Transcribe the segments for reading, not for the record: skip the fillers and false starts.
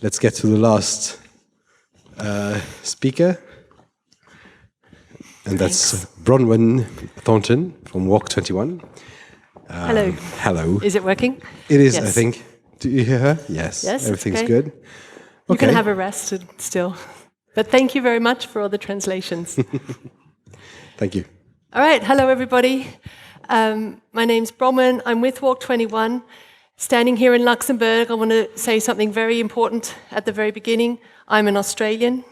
let's get to the last speaker. And that's Bronwen Thornton from Walk21. Hello. Hello. Is it working? It is, yes. I think. Do you hear her? Yes. Yes. Everything's okay. good. You Okay. can have a rest still. But thank you very much for all the translations. Thank you. All right. Hello, everybody. My name's Bronwen. I'm with Walk21. Standing here in Luxembourg, I want to say something very important at the very beginning. I'm an Australian.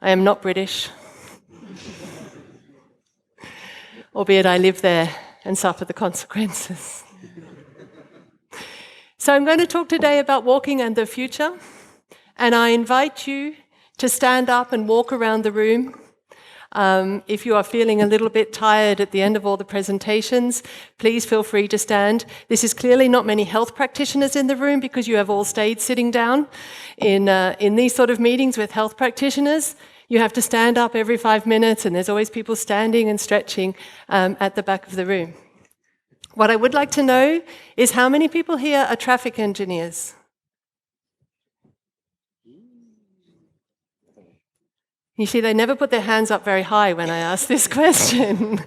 I am not British. Albeit I live there and suffer the consequences. So I'm going to talk today about walking and the future, and I invite you to stand up and walk around the room. If you are feeling a little bit tired at the end of all the presentations, please feel free to stand. This is clearly not many health practitioners in the room because you have all stayed sitting down. In these sort of meetings with health practitioners, you have to stand up every 5 minutes, and there's always people standing and stretching at the back of the room. What I would like to know is how many people here are traffic engineers? You see, they never put their hands up very high when I ask this question.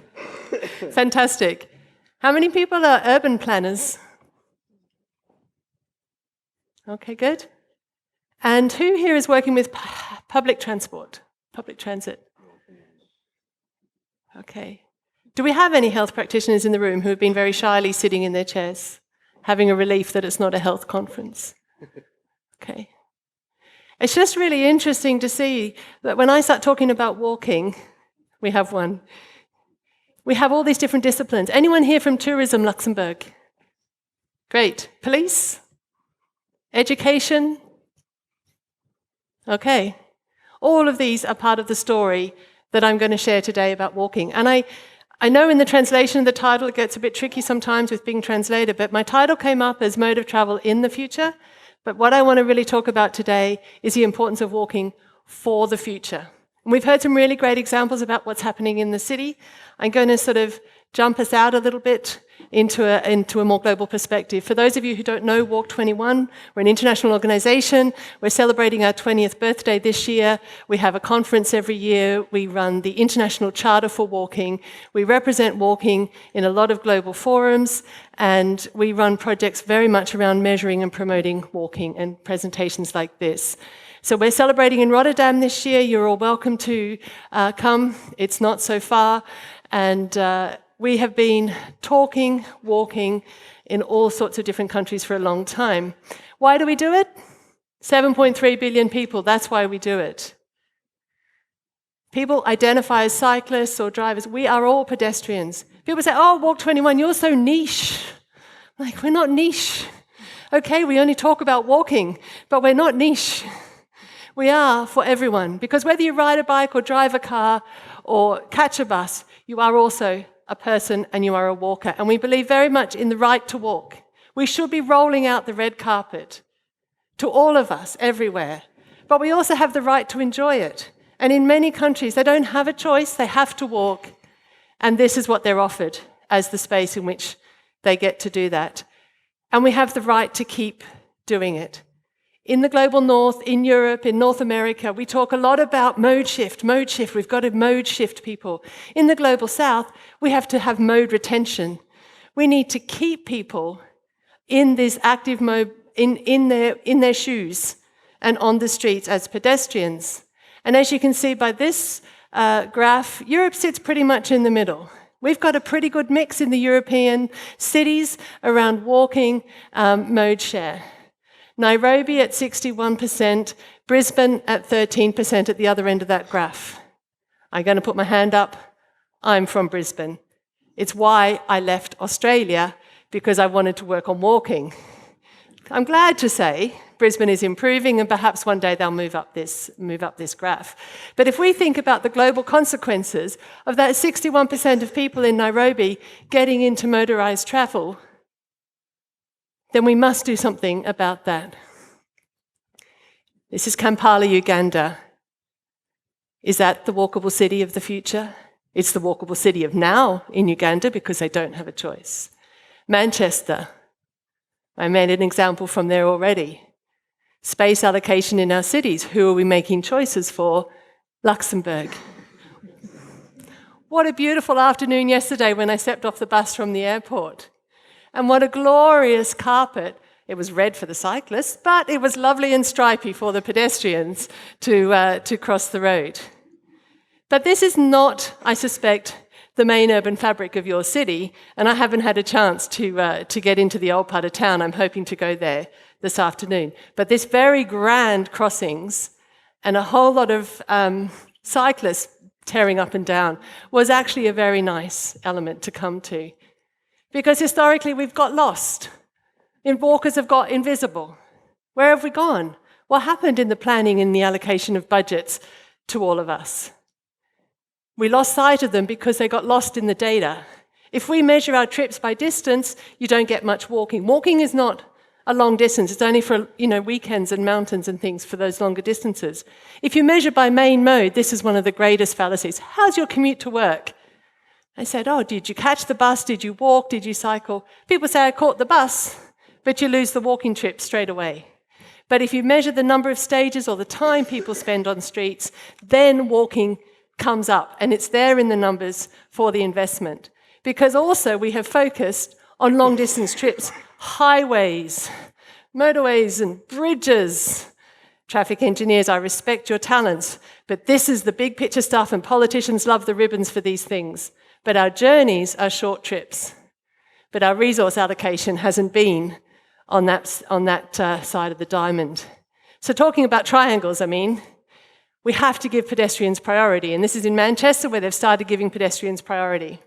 Fantastic. How many people are urban planners? Okay, good. And who here is working with public transport? Public transit? Okay. Do we have any health practitioners in the room who have been very shyly sitting in their chairs, having a relief that it's not a health conference? Okay. It's just really interesting to see that when I start talking about walking, we have one. We have all these different disciplines. Anyone here from Tourism Luxembourg? Great. Police? Education? Okay. All of these are part of the story that I'm going to share today about walking. And I know in the translation of the title it gets a bit tricky sometimes with being translated, but my title came up as mode of travel in the future. But what I want to really talk about today is the importance of walking for the future. And we've heard some really great examples about what's happening in the city. I'm going to sort of jump us out a little bit into a more global perspective. For those of you who don't know Walk21, we're an international organization. We're celebrating our 20th birthday this year. We have a conference every year. We run the International Charter for Walking. We represent walking in a lot of global forums, and we run projects very much around measuring and promoting walking and presentations like this. So we're celebrating in Rotterdam this year. You're all welcome to come. It's not so far. And we have been talking, walking in all sorts of different countries for a long time. Why do we do it? 7.3 billion people, that's why we do it. People identify as cyclists or drivers. We are all pedestrians. People say, oh, Walk21, you're so niche. I'm like, we're not niche. Okay, we only talk about walking, but we're not niche. We are for everyone, because whether you ride a bike or drive a car or catch a bus, you are also a person and you are a walker. And we believe very much in the right to walk. We should be rolling out the red carpet to all of us everywhere. But we also have the right to enjoy it. And in many countries, they don't have a choice, they have to walk. And this is what they're offered as the space in which they get to do that. And we have the right to keep doing it. In the global north, in Europe, in North America, we talk a lot about mode shift. We've got to mode shift people. In the global south, we have to have mode retention. We need to keep people in this active mode, in their shoes and on the streets as pedestrians. And as you can see by this graph, Europe sits pretty much in the middle. We've got a pretty good mix in the European cities around walking mode share. Nairobi at 61%, Brisbane at 13% at the other end of that graph. I'm going to put my hand up. I'm from Brisbane. It's why I left Australia, because I wanted to work on walking. I'm glad to say Brisbane is improving, and perhaps one day they'll move up this graph. But if we think about the global consequences of that 61% of people in Nairobi getting into motorised travel, then we must do something about that. This is Kampala, Uganda. Is that the walkable city of the future? It's the walkable city of now in Uganda because they don't have a choice. Manchester. I made an example from there already. Space allocation in our cities. Who are we making choices for? Luxembourg. What a beautiful afternoon yesterday when I stepped off the bus from the airport. And what a glorious carpet. It was red for the cyclists, but it was lovely and stripy for the pedestrians to cross the road. But this is not, I suspect, the main urban fabric of your city, and I haven't had a chance to get into the old part of town. I'm hoping to go there this afternoon. But this very grand crossings and a whole lot of cyclists tearing up and down was actually a very nice element to come to. Because historically we've got lost. Walkers have got invisible. Where have we gone? What happened in the planning and the allocation of budgets to all of us? We lost sight of them because they got lost in the data. If we measure our trips by distance, you don't get much walking. Walking is not a long distance. It's only for weekends and mountains and things for those longer distances. If you measure by main mode, this is one of the greatest fallacies. How's your commute to work? I said, oh, did you catch the bus? Did you walk? Did you cycle? People say, I caught the bus, but you lose the walking trip straight away. But if you measure the number of stages or the time people spend on streets, then walking comes up, and it's there in the numbers for the investment. Because also we have focused on long-distance trips, highways, motorways and bridges. Traffic engineers, I respect your talents, but this is the big picture stuff, and politicians love the ribbons for these things. But our journeys are short trips. But our resource allocation hasn't been on that side of the diamond. So talking about triangles, we have to give pedestrians priority, and this is in Manchester where they've started giving pedestrians priority.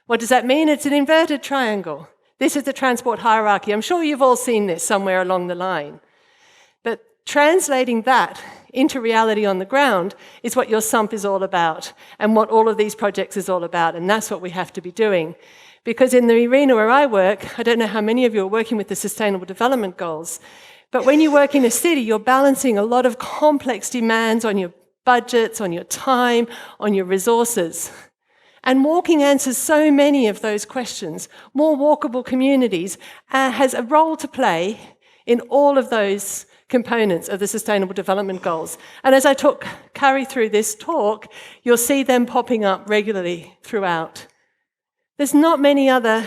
What does that mean? It's an inverted triangle. This is the transport hierarchy. I'm sure you've all seen this somewhere along the line. But translating that into reality on the ground is what your SUMP is all about, and what all of these projects is all about, and that's what we have to be doing. Because in the arena where I work, I don't know how many of you are working with the Sustainable Development Goals, but when you work in a city, you're balancing a lot of complex demands on your budgets, on your time, on your resources. And walking answers so many of those questions. More walkable communities has a role to play in all of those components of the Sustainable Development Goals. And as I carry through this talk, you'll see them popping up regularly throughout. There's not many other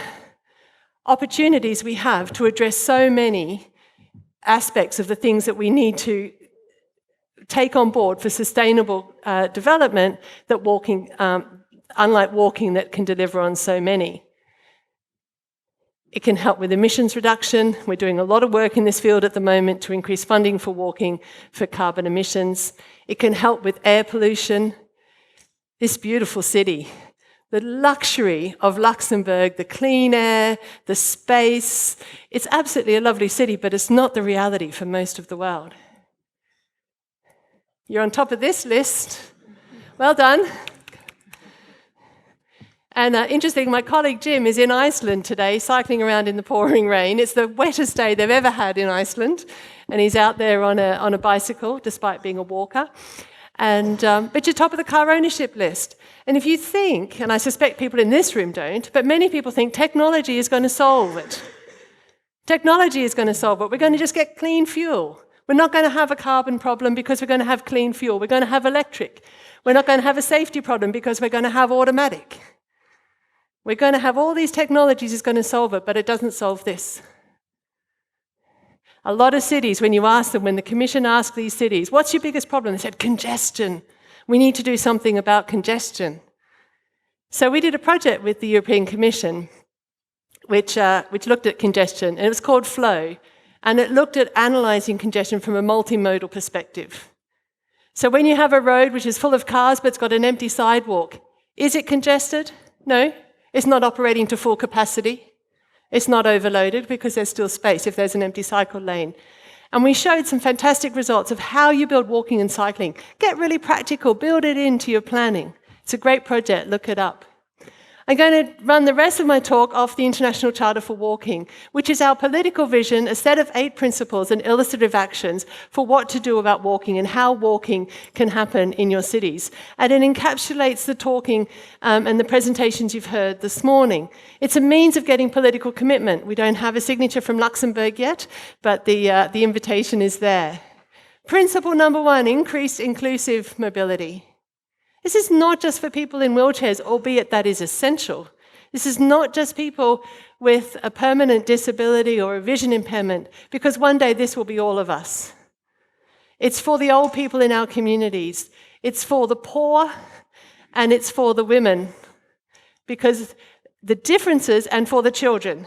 opportunities we have to address so many aspects of the things that we need to take on board for sustainable development that walking, unlike walking, that can deliver on so many. It can help with emissions reduction. We're doing a lot of work in this field at the moment to increase funding for walking for carbon emissions. It can help with air pollution. This beautiful city, the luxury of Luxembourg, the clean air, the space. It's absolutely a lovely city, but it's not the reality for most of the world. You're on top of this list. Well done. And interesting, my colleague Jim is in Iceland today, cycling around in the pouring rain. It's the wettest day they've ever had in Iceland, and he's out there on a bicycle, despite being a walker. And but you're top of the car ownership list. And if you think, and I suspect people in this room don't, but many people think technology is going to solve it. Technology is going to solve it. We're going to just get clean fuel. We're not going to have a carbon problem because we're going to have clean fuel. We're going to have electric. We're not going to have a safety problem because we're going to have automatic. We're going to have all these technologies is going to solve it, but it doesn't solve this. A lot of cities, when you ask them, when the Commission asked these cities, what's your biggest problem? They said, congestion. We need to do something about congestion. So we did a project with the European Commission which looked at congestion, and it was called FLOW, and it looked at analysing congestion from a multimodal perspective. So when you have a road which is full of cars but it's got an empty sidewalk, is it congested? No, it's not operating to full capacity. It's not overloaded because there's still space if there's an empty cycle lane. And we showed some fantastic results of how you build walking and cycling. Get really practical, build it into your planning. It's a great project, look it up. I'm going to run the rest of my talk off the International Charter for Walking, which is our political vision, a set of 8 principles and illustrative actions for what to do about walking and how walking can happen in your cities. And it encapsulates the talking and the presentations you've heard this morning. It's a means of getting political commitment. We don't have a signature from Luxembourg yet, but the invitation is there. Principle number 1, increased inclusive mobility. This is not just for people in wheelchairs, albeit that is essential. This is not just people with a permanent disability or a vision impairment, because one day this will be all of us. It's for the old people in our communities. It's for the poor, and it's for the women, because the differences, and for the children,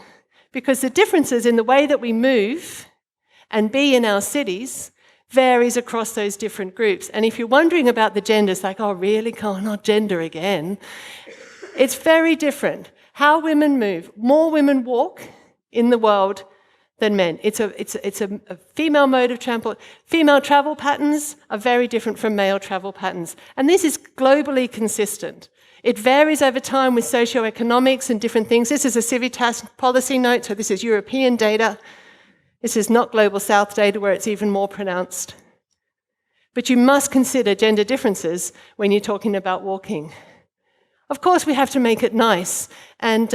because the differences in the way that we move and be in our cities varies across those different groups. And if you're wondering about the genders, like, oh, really? Oh, not gender again. It's very different. How women move. More women walk in the world than men. It's a female mode of transport. Female travel patterns are very different from male travel patterns. And this is globally consistent. It varies over time with socioeconomics and different things. This is a Civitas policy note, so this is European data. This is not Global South data where it's even more pronounced. But you must consider gender differences when you're talking about walking. Of course, we have to make it nice. And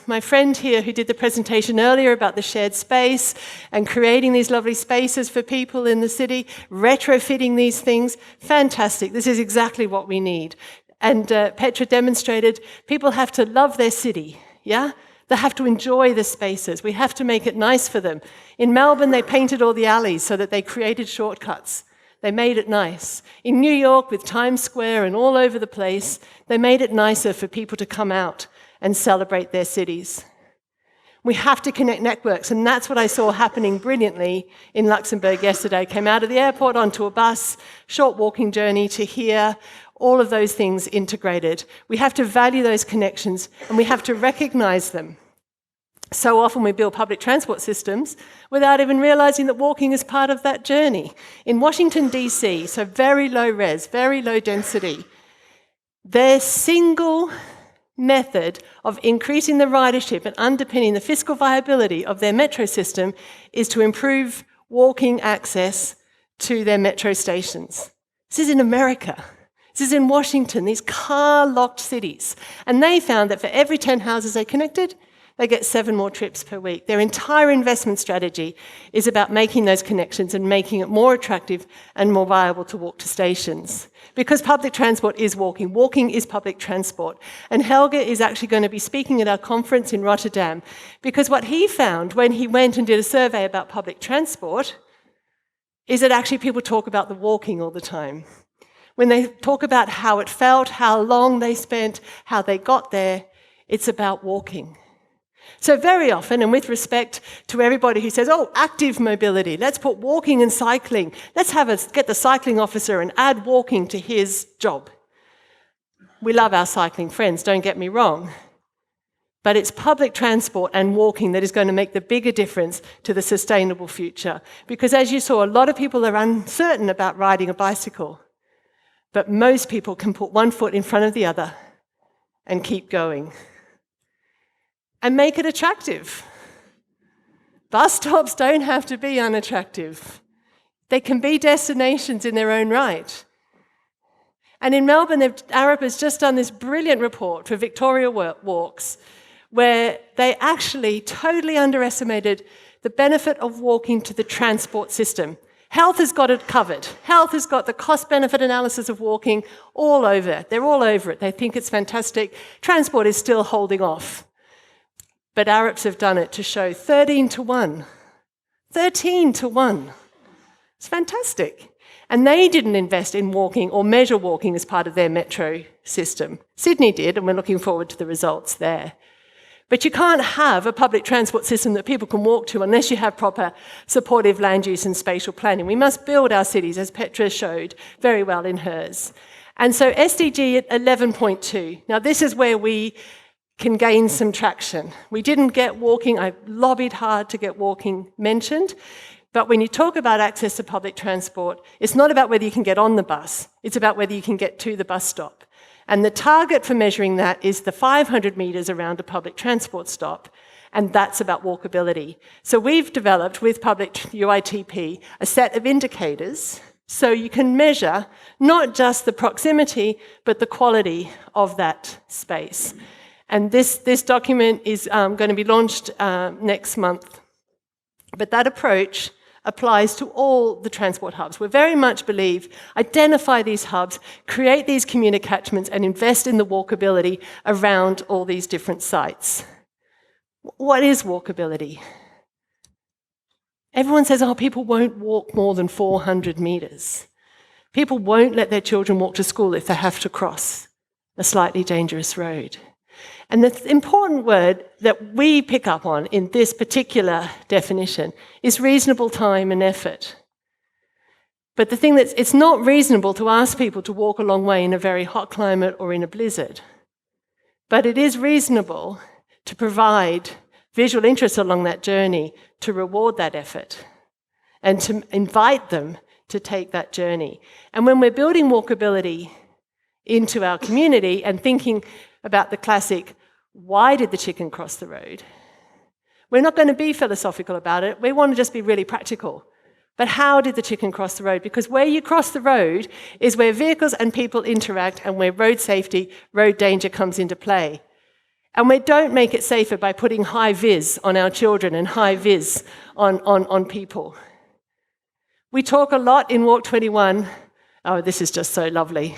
my friend here who did the presentation earlier about the shared space and creating these lovely spaces for people in the city, retrofitting these things, fantastic. This is exactly what we need. And Petra demonstrated people have to love their city, yeah? They have to enjoy the spaces. We have to make it nice for them. In Melbourne, they painted all the alleys so that they created shortcuts. They made it nice. In New York, with Times Square and all over the place, they made it nicer for people to come out and celebrate their cities. We have to connect networks, and that's what I saw happening brilliantly in Luxembourg yesterday. I came out of the airport onto a bus, short walking journey to here, all of those things integrated. We have to value those connections, and we have to recognize them. So often we build public transport systems without even realizing that walking is part of that journey. In Washington, D.C., so very low res, very low density, their single method of increasing the ridership and underpinning the fiscal viability of their metro system is to improve walking access to their metro stations. This is in America. This is in Washington, these car-locked cities. And they found that for every 10 houses they connected, they get 7 more trips per week. Their entire investment strategy is about making those connections and making it more attractive and more viable to walk to stations. Because public transport is walking. Walking is public transport. And Helge is actually going to be speaking at our conference in Rotterdam, because what he found when he went and did a survey about public transport is that actually people talk about the walking all the time. When they talk about how it felt, how long they spent, how they got there, it's about walking. So very often, and with respect to everybody who says, oh, active mobility, let's put walking and cycling, let's get the cycling officer and add walking to his job. We love our cycling friends, don't get me wrong. But it's public transport and walking that is going to make the bigger difference to the sustainable future. Because as you saw, a lot of people are uncertain about riding a bicycle. But most people can put one foot in front of the other and keep going. And make it attractive. Bus stops don't have to be unattractive. They can be destinations in their own right. And in Melbourne, Arup has just done this brilliant report for Victoria Walks, where they actually totally underestimated the benefit of walking to the transport system. Health has got it covered. Health has got the cost-benefit analysis of walking all over. They're all over it. They think it's fantastic. Transport is still holding off. But Arabs have done it to show 13 to 1. 13 to 1. It's fantastic. And they didn't invest in walking or measure walking as part of their metro system. Sydney did, and we're looking forward to the results there. But you can't have a public transport system that people can walk to unless you have proper supportive land use and spatial planning. We must build our cities, as Petra showed very well in hers. And so SDG at 11.2. Now this is where we can gain some traction. We didn't get walking, I lobbied hard to get walking mentioned, but when you talk about access to public transport, it's not about whether you can get on the bus, it's about whether you can get to the bus stop. And the target for measuring that is the 500 metres around a public transport stop, and that's about walkability. So we've developed with public UITP a set of indicators so you can measure not just the proximity, but the quality of that space. And this document is going to be launched next month. But that approach applies to all the transport hubs. We very much believe identify these hubs, create these commuter catchments, and invest in the walkability around all these different sites. What is walkability? Everyone says, oh, people won't walk more than 400 metres. People won't let their children walk to school if they have to cross a slightly dangerous road. And the important word that we pick up on in this particular definition is reasonable time and effort. But the thing that's, it's not reasonable to ask people to walk a long way in a very hot climate or in a blizzard. But it is reasonable to provide visual interest along that journey to reward that effort and to invite them to take that journey. And when we're building walkability into our community and thinking about the classic, why did the chicken cross the road? We're not going to be philosophical about it. We want to just be really practical. But how did the chicken cross the road? Because where you cross the road is where vehicles and people interact and where road safety, road danger comes into play. And we don't make it safer by putting high vis on our children and high vis on people. We talk a lot in Walk21. Oh, this is just so lovely.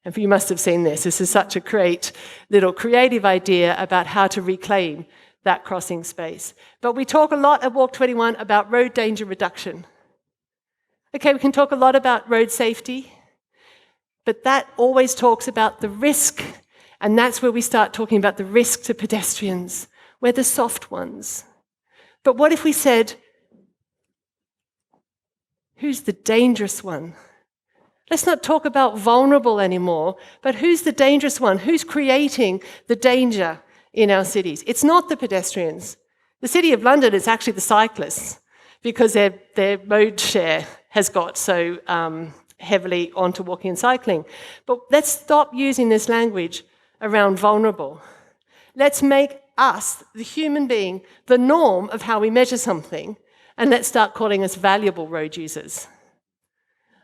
And you must have seen this. This is such a great little creative idea about how to reclaim that crossing space. But we talk a lot at Walk21 about road danger reduction. Okay, we can talk a lot about road safety, but that always talks about the risk, and that's where we start talking about the risk to pedestrians. We're the soft ones. But what if we said, who's the dangerous one? Let's not talk about vulnerable anymore, but who's the dangerous one? Who's creating the danger in our cities? It's not the pedestrians. The City of London is actually the cyclists because their road share has got so heavily onto walking and cycling. But let's stop using this language around vulnerable. Let's make us, the human being, the norm of how we measure something, and let's start calling us valuable road users.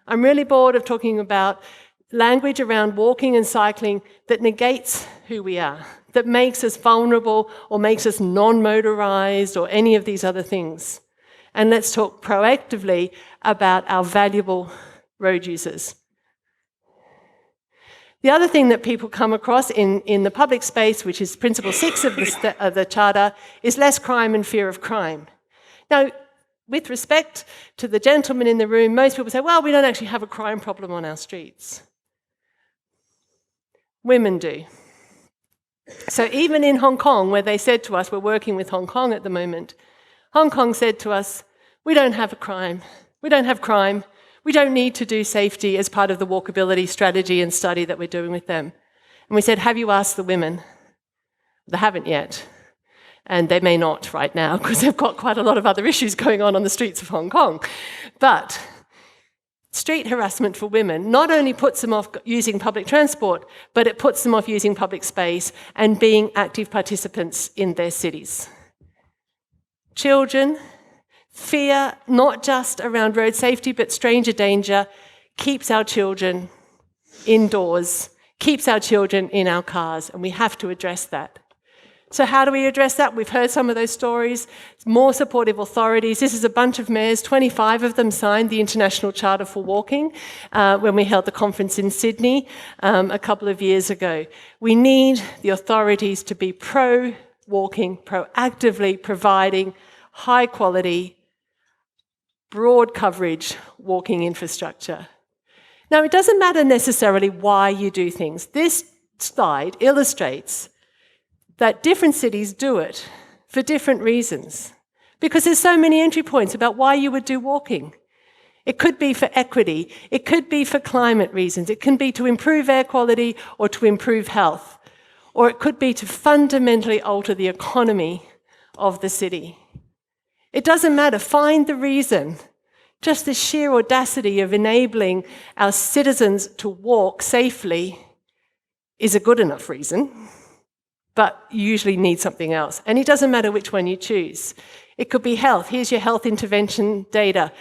I'm really bored of talking about language around walking and cycling that negates who we are, that makes us vulnerable or makes us non-motorized or any of these other things. And let's talk proactively about our valuable road users. The other thing that people come across in the public space, which is Principle 6 of the Charter, is less crime and fear of crime. Now, with respect to the gentleman in the room, most people say, well, we don't actually have a crime problem on our streets. Women do. So even in Hong Kong, where they said to us, we're working with Hong Kong at the moment, Hong Kong said to us, we don't have a crime. We don't have crime. We don't need to do safety as part of the walkability strategy and study that we're doing with them. And we said, have you asked the women? They haven't yet. And they may not right now because they've got quite a lot of other issues going on the streets of Hong Kong. But street harassment for women not only puts them off using public transport, but it puts them off using public space and being active participants in their cities. Children, fear not just around road safety, but stranger danger keeps our children indoors, keeps our children in our cars, and we have to address that. So how do we address that? We've heard some of those stories. More supportive authorities. This is a bunch of mayors. 25 of them signed the International Charter for Walking when we held the conference in Sydney a couple of years ago. We need the authorities to be pro-walking, proactively providing high-quality, broad coverage walking infrastructure. Now, it doesn't matter necessarily why you do things. This slide illustrates that different cities do it for different reasons, because there's so many entry points about why you would do walking. It could be for equity, it could be for climate reasons, it can be to improve air quality or to improve health, or it could be to fundamentally alter the economy of the city. It doesn't matter, find the reason. Just the sheer audacity of enabling our citizens to walk safely is a good enough reason, but you usually need something else. And it doesn't matter which one you choose. It could be health. Here's your health intervention data.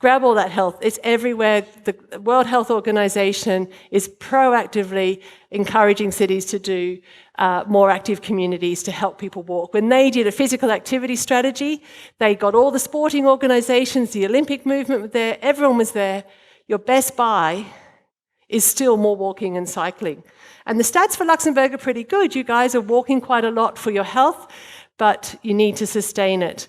Grab all that health. It's everywhere. The World Health Organization is proactively encouraging cities to do more active communities to help people walk. When they did a physical activity strategy, they got all the sporting organizations, the Olympic movement was there, everyone was there. Your best buy is still more walking and cycling. And the stats for Luxembourg are pretty good. You guys are walking quite a lot for your health, but you need to sustain it.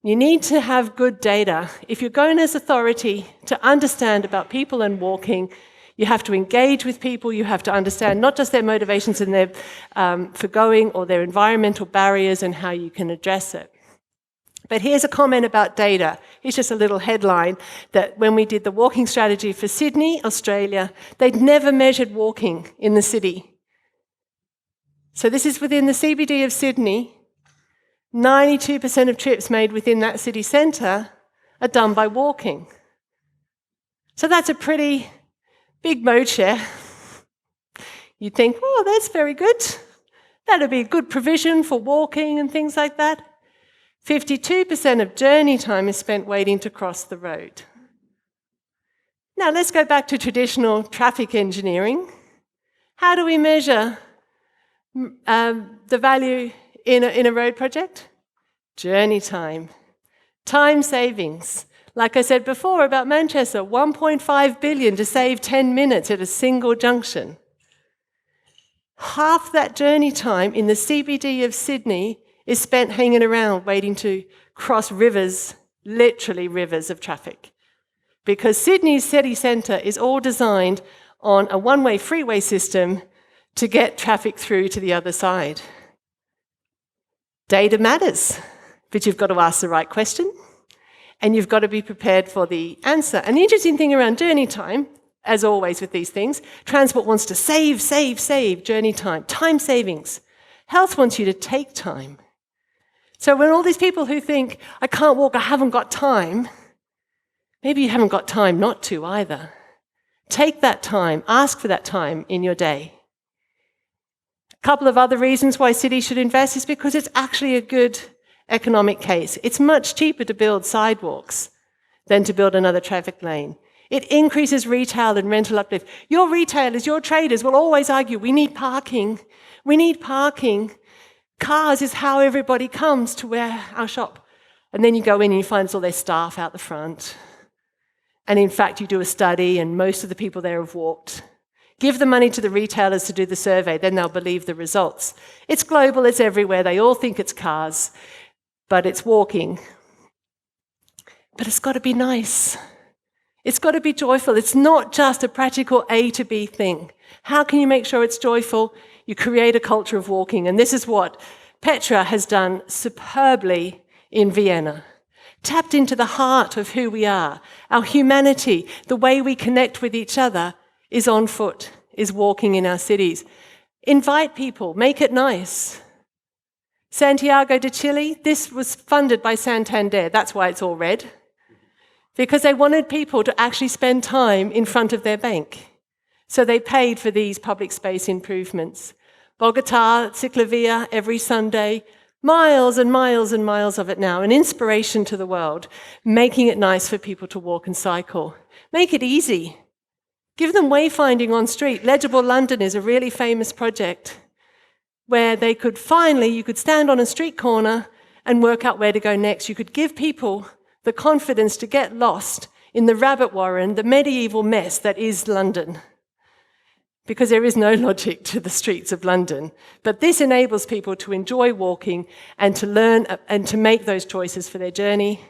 You need to have good data. If you're going as authority to understand about people and walking, you have to engage with people, you have to understand not just their motivations and their for going or their environmental barriers and how you can address it. But here's a comment about data. Here's just a little headline that when we did the walking strategy for Sydney, Australia, they'd never measured walking in the city. So this is within the CBD of Sydney. 92% of trips made within that city centre are done by walking. So that's a pretty big mode share. You'd think, oh, that's very good. That'd be a good provision for walking and things like that. 52% of journey time is spent waiting to cross the road. Now let's go back to traditional traffic engineering. How do we measure the value in a road project? Journey time. Time savings. Like I said before about Manchester, 1.5 billion to save 10 minutes at a single junction. Half that journey time in the CBD of Sydney is spent hanging around waiting to cross rivers, literally rivers of traffic. Because Sydney's city centre is all designed on a one-way freeway system to get traffic through to the other side. Data matters, but you've got to ask the right question, and you've got to be prepared for the answer. And the interesting thing around journey time, as always with these things, transport wants to save journey time, time savings. Health wants you to take time. So when all these people who think, I can't walk, I haven't got time, maybe you haven't got time not to either. Take that time, ask for that time in your day. A couple of other reasons why cities should invest is because it's actually a good economic case. It's much cheaper to build sidewalks than to build another traffic lane. It increases retail and rental uplift. Your retailers, your traders will always argue, we need parking. We need parking. Cars is how everybody comes to our shop. And then you go in and you find all their staff out the front. And in fact, you do a study and most of the people there have walked. Give the money to the retailers to do the survey, then they'll believe the results. It's global, it's everywhere. They all think it's cars, but it's walking. But it's got to be nice. It's got to be joyful. It's not just a practical A to B thing. How can you make sure it's joyful? You create a culture of walking. And this is what Petra has done superbly in Vienna. Tapped into the heart of who we are. Our humanity, the way we connect with each other is on foot, is walking in our cities. Invite people, make it nice. Santiago de Chile, this was funded by Santander. That's why it's all red. Because they wanted people to actually spend time in front of their bank. So they paid for these public space improvements. Bogota, Ciclovia, every Sunday, miles and miles and miles of it now, an inspiration to the world, making it nice for people to walk and cycle. Make it easy. Give them wayfinding on street. Legible London is a really famous project where they could finally, you could stand on a street corner and work out where to go next. You could give people the confidence to get lost in the rabbit warren, the medieval mess that is London. Because there is no logic to the streets of London. But this enables people to enjoy walking and to learn and to make those choices for their journey.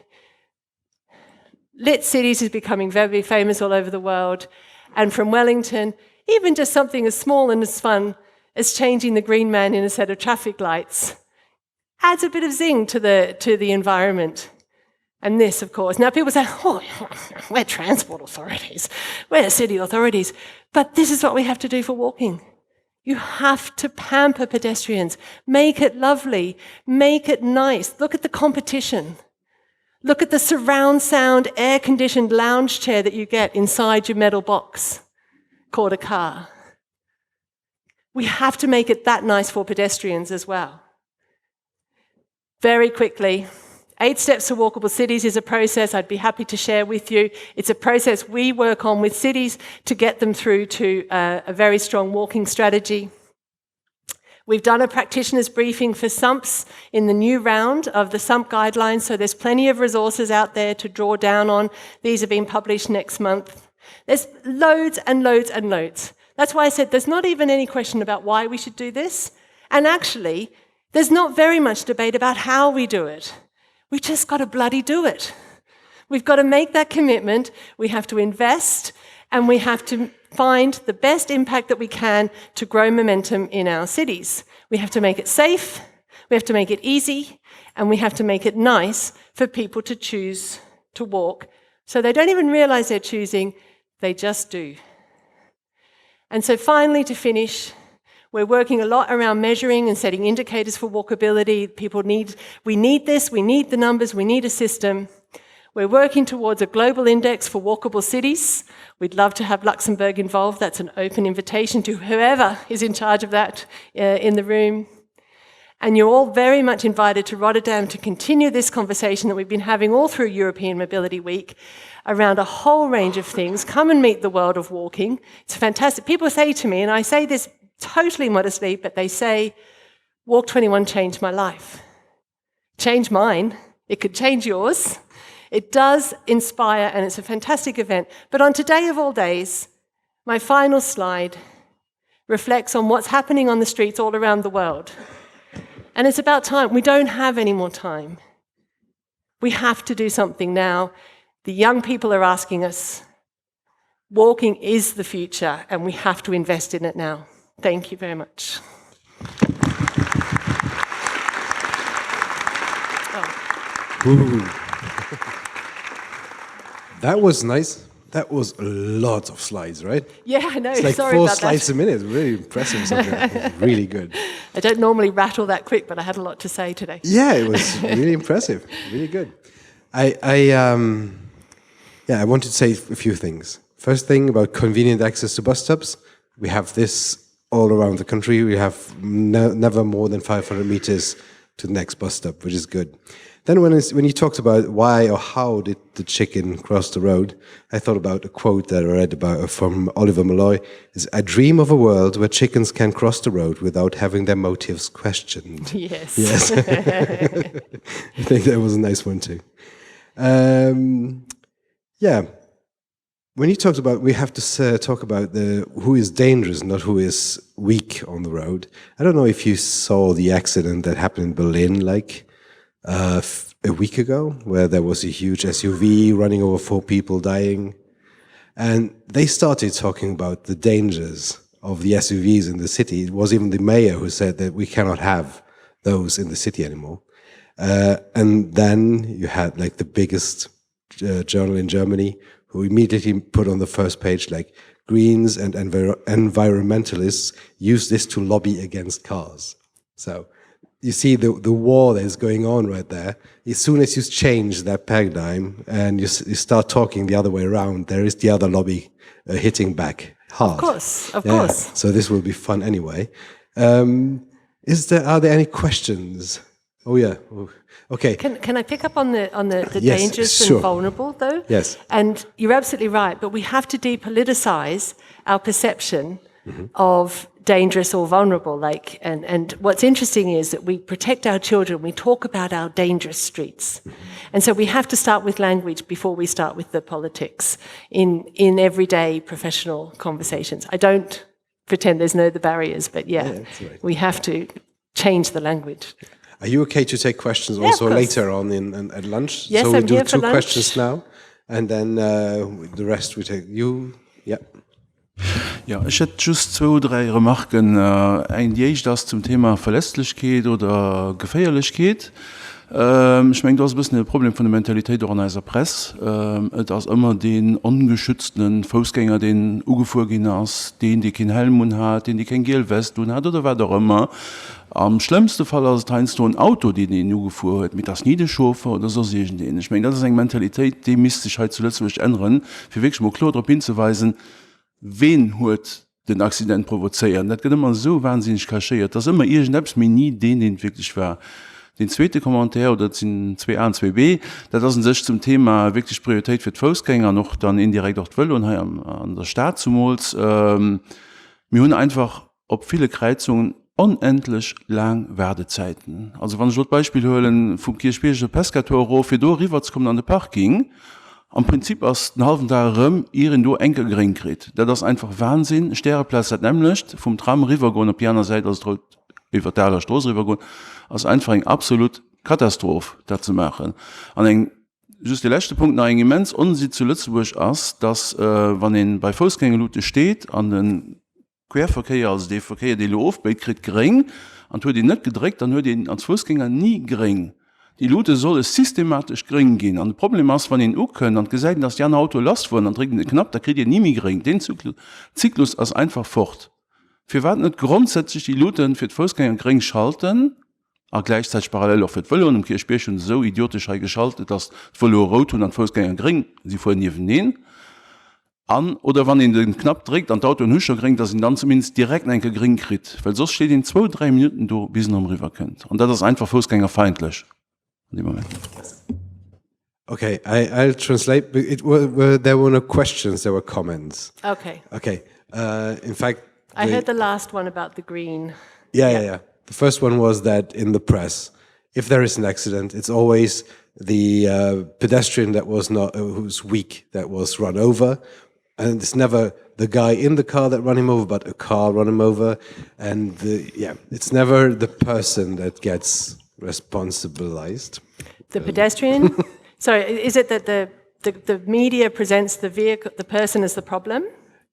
Lit Cities is becoming very famous all over the world. And from Wellington, even just something as small and as fun as changing the green man in a set of traffic lights adds a bit of zing to the environment. And this, of course. Now people say, oh, we're transport authorities, we're city authorities. But this is what we have to do for walking. You have to pamper pedestrians, make it lovely, make it nice. Look at the competition. Look at the surround sound, air-conditioned lounge chair that you get inside your metal box called a car. we have to make it that nice for pedestrians as well. Very quickly, 8 Steps to Walkable Cities is a process I'd be happy to share with you. It's a process we work on with cities to get them through to a very strong walking strategy. We've done a practitioners briefing for SUMPs in the new round of the SUMP guidelines, so there's plenty of resources out there to draw down on. These are being published next month. There's loads and loads and loads. That's why I said there's not even any question about why we should do this. And actually, there's not very much debate about how we do it. We just got to bloody do it. We've got to make that commitment. We have to invest, and we have to find the best impact that we can to grow momentum in our cities. We have to make it safe, we have to make it easy, and we have to make it nice for people to choose to walk. So they don't even realize they're choosing, they just do. And so finally, to finish, we're working a lot around measuring and setting indicators for walkability. We need this, we need the numbers, we need a system. We're working towards a global index for walkable cities. We'd love to have Luxembourg involved. That's an open invitation to whoever is in charge of that in the room. And you're all very much invited to Rotterdam to continue this conversation that we've been having all through European Mobility Week around a whole range of things. Come and meet the world of walking. It's fantastic. People say to me, and I say this totally modestly, but they say, Walk21 changed my life. Changed mine. It could change yours. It does inspire, and it's a fantastic event. But on today of all days, my final slide reflects on what's happening on the streets all around the world. And it's about time. We don't have any more time. We have to do something now. The young people are asking us. Walking is the future, and we have to invest in it now. Thank you very much. That was nice. That was a lot of slides, right? Yeah, I know. It's like Sorry 4 about slides that. a minute. Really impressive. Really good. I don't normally rattle that quick, but I had a lot to say today. Yeah, it was really impressive. Really good. I wanted to say a few things. First thing about convenient access to bus stops. We have this all around the country. We have never more than 500 meters to the next bus stop, which is good. Then when you talked about why or how did the chicken cross the road, I thought about a quote that I read about from Oliver Malloy. Is I dream of a world where chickens can cross the road without having their motives questioned. Yes. Yes. I think that was a nice one too. Yeah. When you talked about, we have to talk about who is dangerous, not who is weak on the road. I don't know if you saw the accident that happened in Berlin, like a week ago, where there was a huge SUV running over 4 people dying. And they started talking about the dangers of the SUVs in the city. It was even the mayor who said that we cannot have those in the city anymore. And then you had like the biggest journal in Germany who immediately put on the first page like Greens and environmentalists use this to lobby against cars. So you see the war that is going on right there. As soon as you change that paradigm and you start talking the other way around, there is the other lobby hitting back hard. Of course. So this will be fun anyway. Are there any questions? Oh yeah. Okay. Can I pick up on the Yes, dangerous sure. and vulnerable though? Yes. And you're absolutely right, but we have to depoliticize our perception of dangerous or vulnerable. And what's interesting is that we protect our children. We talk about our dangerous streets, and so we have to start with language before we start with the politics in everyday professional conversations. I don't pretend there's no other barriers, but that's right. We have to change the language. Are you okay to take questions also later on at lunch? Yes, so we I'm do here for 2 lunch. questions now, and then the rest we take. You, yeah. Ja, ich hätte just 2, 3 Remarken. Ein das zum Thema Verlässlichkeit oder Gefährlichkeit. Ich meine, das ist ein bisschen ein Problem von der Mentalität auch in unserer Presse. Das immer den ungeschützten Fußgänger, den angefahren ist, den die keinen Helm hat, den die kein Gelwest hat oder was auch immer. Am schlimmsten Fall ist es ein Auto, den angefahren hat, mit das Niederschofer oder so sehe ich den. Ich meine, das ist eine Mentalität, die müsste sich halt zuletzt ändern, für wirklich mal klar darauf hinzuweisen, wen hat den Accident provozieren. Das geht immer so wahnsinnig kaschiert. Das ist immer irgendetwas, mir nie den wirklich war. Den zweiten Kommentar, oder sind 2a und 2b, das ist sich zum Thema wirklich Priorität für die Fußgänger noch dann indirekt auch die Welle und hier an der Stadt zumals. Wir haben einfach auf viele Kreuzungen unendlich lang Wartezeiten. Also wenn ich das Beispiel hören vom Kirchspielischen Pescator, für da rüber zu kommen an den Park ging, am Prinzip aus den halben Tag rum, ihren do enkel gering kriegt. Das ist einfach Wahnsinn. Stereplatz hat nämlich vom Tram rübergehen, auf die andere Seite, also über der Straße rübergehen, als einfach eine absolut Katastrophe, das zu machen. Und just der letzte Punkt, noch ein immens Unsinn zu Lützburg ist, dass, wenn ihn bei Fußgängerlute steht, an den Querverkehr, also der Verkehr, der aufbaut, kriegt gering, und wird ihn nicht gedrückt, dann wird ihn als Fußgänger nie gering. Die Lute soll es systematisch gering gehen. Und das Problem ist, wenn ihn auch können und gesagt, dass ja ein Auto last worden, dann trägt ihn knapp, da kriegt ihr nie mehr gering. Den Zyklus ist einfach fort. Wir werden nicht grundsätzlich die Luten für die Fußgänger gering schalten, aber gleichzeitig parallel auch für die Welle und im Kirchspiel schon so idiotisch geschaltet, dass die Welle rot und die Fußgänger gering, sie vorhin neben an, oder wenn ihn den knapp trägt, dann dauert er nicht so gering, dass ihn dann zumindest direkt einen gering kriegt. Weil sonst steht in 2-3 Minuten da, bis ihn rüber könnt. Und das ist einfach fußgängerfeindlich. Okay, I'll translate. There were no questions, there were comments. Okay. Okay. In fact, I heard the last one about the green. Yeah. The first one was that in the press, if there is an accident, it's always the pedestrian that was not, who's weak, that was run over. And it's never the guy in the car that run him over, but a car run him over. And it's never the person that gets responsibilized. The pedestrian? Sorry, is it that the media presents the vehicle, the person as the problem?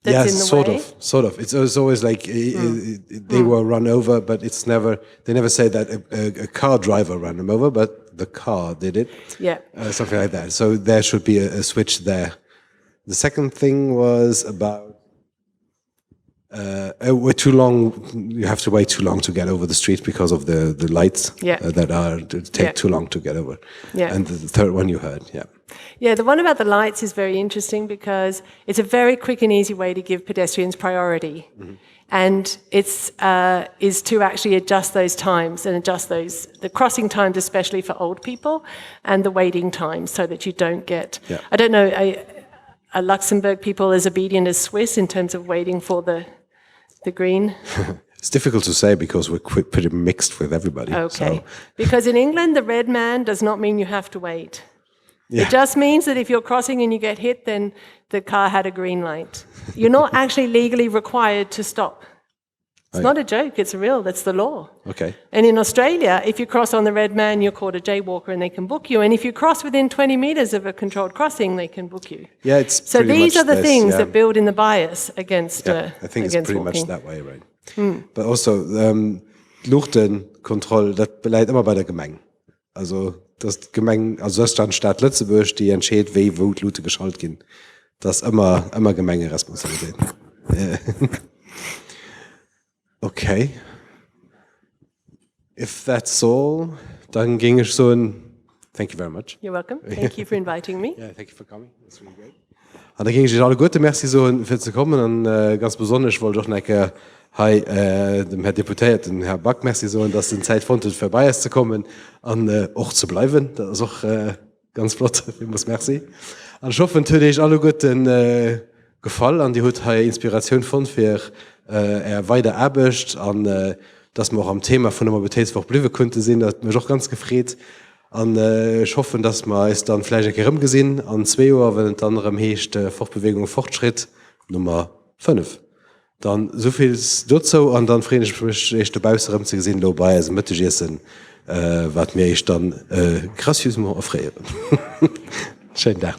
That's in the way? Sort of. It's always like they were run over, but it's never. They never say that a car driver ran them over, but the car did it. Yeah. Something like that. So there should be a switch there. The second thing was about we're too long. You have to wait too long to get over the street because of the lights that take too long to get over. Yeah. And the third one you heard, Yeah, the one about the lights is very interesting because it's a very quick and easy way to give pedestrians priority. Mm-hmm. And it's is to actually adjust those times and adjust the crossing times, especially for old people, and the waiting times so that you don't get, I don't know, are Luxembourg people as obedient as Swiss in terms of waiting for the green? It's difficult to say because we're pretty mixed with everybody. Okay, because in England, the red man does not mean you have to wait. Yeah. It just means that if you're crossing and you get hit, then the car had a green light. You're not actually legally required to stop. It's not a joke, it's real, that's the law. Okay. And in Australia, if you cross on the red man, you're called a jaywalker and they can book you. And if you cross within 20 meters of a controlled crossing, they can book you. Yeah, it's so pretty these much are the this, things that build in the bias against I think it's pretty walking. much that way, right? But also, Luchtenkontrolle, das bleibt immer bei der Gemeng. Also, das Gemeng, also das dann Stadt Lützeburg, die entscheidet, wie wo die Lute geschaltet gehen. Das ist immer Gemenge Responsabilität. Okay. If that's all, dann ging ich so in. Thank you very much. You're welcome. Thank you for inviting me. Yeah, thank you for coming. That's really great. Und dann ging ich alle gute Merci so für zu kommen und ganz besonders wollte ich noch dem Herr Deputiert, den Herr Back, merci so, dass die Zeit fand, für Bayern zu kommen und auch zu bleiben. Das ist auch ganz flott. Vielmals merci. Und ich hoffe natürlich alle guten Gefallen an die heute Inspiration von für weiter Arbeit und dass wir auch am Thema von der Mobilitätswoche bleiben konnten sehen, das hat mich auch ganz gefreut. Und ich hoffe, dass wir es dann vielleicht auch gesehen an 2 Uhr, wenn es dann heißt Fortbewegung Fortschritt Nummer 5. Dann so viel dazu und dann freue ich mich, dabei zu sehen, dabei als Mittagessen, was mir ich dann graciösement offriere. Schönen Dank.